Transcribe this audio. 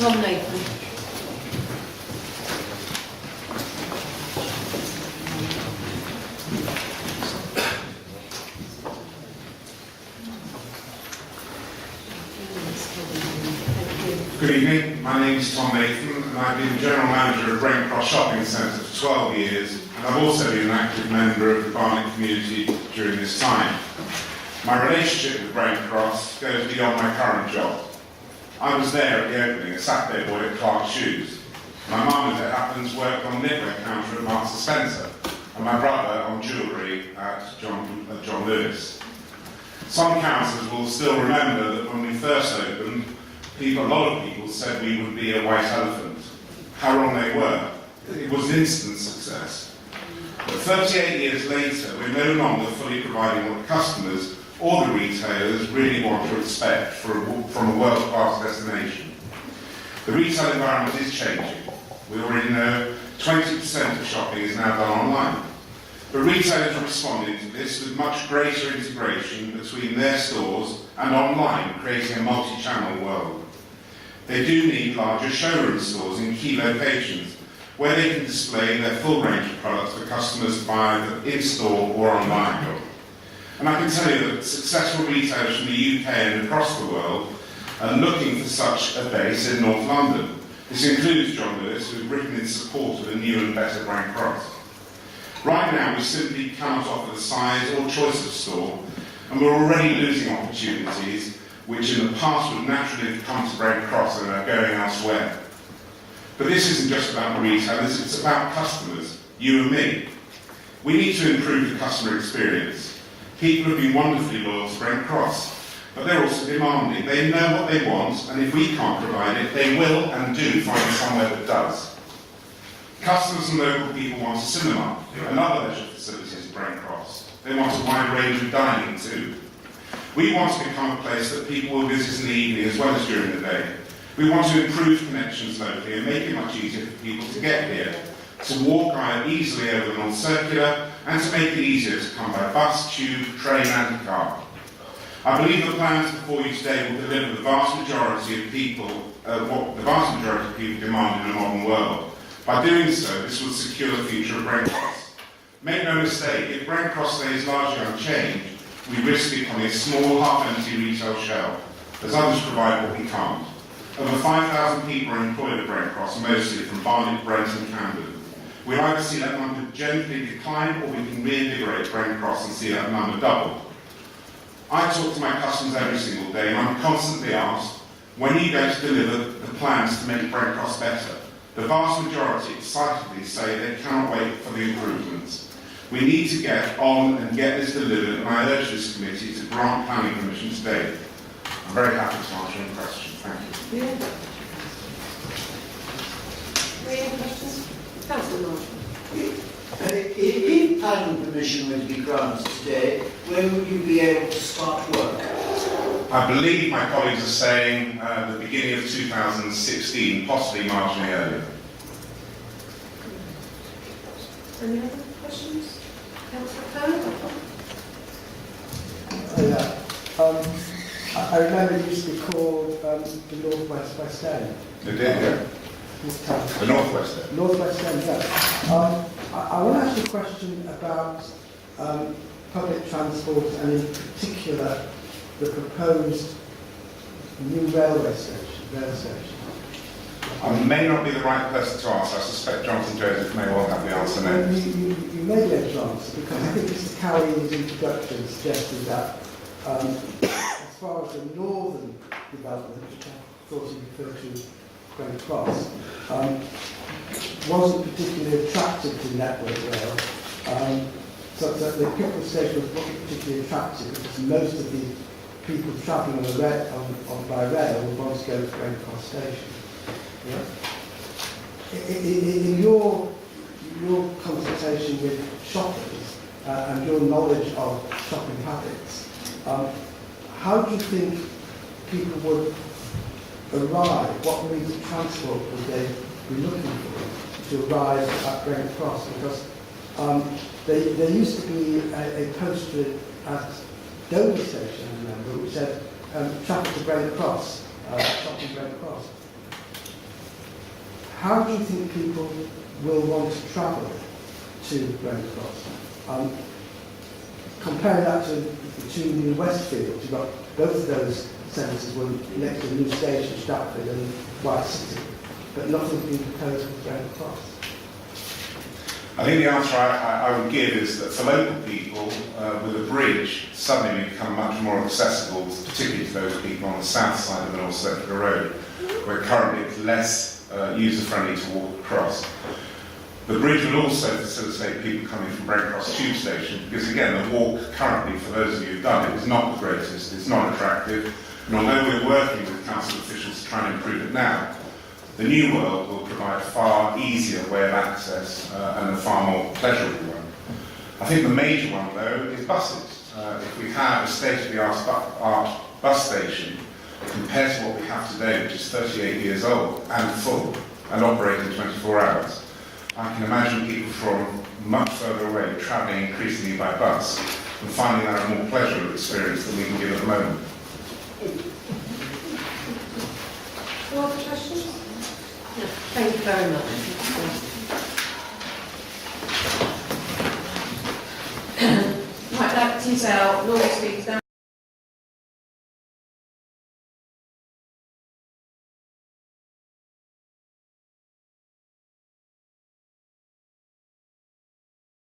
Tom Nathan. Good evening, my name is Tom Nathan and I've been General Manager of Brent Cross Shopping Centre for 12 years and I've also been an active member of the Barnet community during this time. My relationship with Brent Cross goes beyond my current job. I was there at the opening, a Saturday boy at Clark's Shoes. My mum, as it happens, worked on the knitwear counter at Marks and Spencer and my brother on jewellery at John Lewis. Some councillors will still remember that when we first opened, a lot of people said we would be a white elephant. How wrong they were. It was an instant success. But 38 years later, we're no longer fully providing what customers or the retailers really want to expect from a world-class destination. The retail environment is changing. We already know 20% of shopping is now done online. But retailers are responding to this with much greater integration between their stores and online, creating a multi-channel world. They do need larger showroom stores in key locations where they can display their full range of products for customers via in-store or online. And I can tell you that successful retailers from the UK and across the world are looking for such a base in North London. This includes John Lewis, who has written in support of a new and better Brent Cross. Right now, we simply cannot offer the size or choice of store, and we're already losing opportunities which in the past would naturally have come to Brent Cross and are going elsewhere. But this isn't just about the retailers, it's about customers, you and me. We need to improve the customer experience. People have been wonderfully loyal to Brent Cross, but they're also demanding. They know what they want, and if we can't provide it, they will and do find somewhere that does. Customers and local people want a cinema and other leisure facilities at Brent Cross. They want a wide range of dining too. We want to become a place that people will visit in the evening as well as during the day. We want to improve connections locally and make it much easier for people to get here, to walk easily over the North Circular, and to make it easier to come by bus, tube, train and car. I believe the plans before you today will deliver the vast majority of people, what the vast majority of people demand in a modern world. By doing so, this will secure the future of Brent Cross. Make no mistake, if Brent Cross stays largely unchanged, we risk becoming a small, half-empty retail shell, as others provide what we can't. Over 5,000 people are employed at Brent Cross, mostly from Barnet, Brent and Camden. We'll either see that number gently decline, or we can reinvigorate Brent Cross and see that number double. I talk to my customers every single day, and I'm constantly asked, when are you going to deliver the plans to make Brent Cross better? The vast majority excitedly say they cannot wait for the improvements. We need to get on and get this delivered, and I urge this committee to grant planning permission today. I'm very happy to answer any questions. Thank you. Any questions? Councillor Marshall. If planning permission were to be granted today, when would you be able to start work? I believe my colleagues are saying the beginning of 2016, possibly marginally earlier. Any other questions? Councillor Coe? I remember it used to be called the North West West End. It did, yeah. The North West End. North West End, yeah. I want to ask you a question about public transport and in particular the proposed new rail station. I may not be the right person to answer. I suspect Jonathan Joseph may well have the answer next. You may be able to answer, because I think Mr. Cowie in his introduction suggested that as far as the northern development, which I thought he referred to Brent Cross, wasn't particularly attractive to Network Rail. So the Pickle station wasn't particularly attractive because most of the people travelling by rail would want to go to Brent Cross station. Yeah? In your consultation with shoppers and your knowledge of shopping habits, how do you think people would arrive? What means of transport would they be looking for to arrive at Brent Cross? Because there used to be a poster at Dover Station, I remember, which said traffic to Brent Cross, shopping Brent Cross. how do you think people will want to travel to Brent Cross? Compare that to New Westfield. You've got both of those centres were next to the new station, Stratford and White City, but nothing's been proposed for Brent Cross. I think the answer I would give is that for local people, with a bridge, suddenly we become much more accessible, particularly to those people on the south side of the North Circular Road, where currently it's less user-friendly to walk across. The bridge will also facilitate people coming from Brent Cross tube station, because again, the walk currently, for those of you who've done it, is not the greatest, it's not attractive, and although we're working with council officials to try and improve it now, the new world will provide a far easier way of access and a far more pleasurable one. I think the major one, though, is buses. If we have a state-of-the-art bus station compared to what we have today, which is 38 years old and full and operating 24 hours, I can imagine people from much further away travelling increasingly by bus and finding that a more pleasurable experience than we can give at the moment. No other questions? No. Thank you very much. Right, that is our normal speakers now.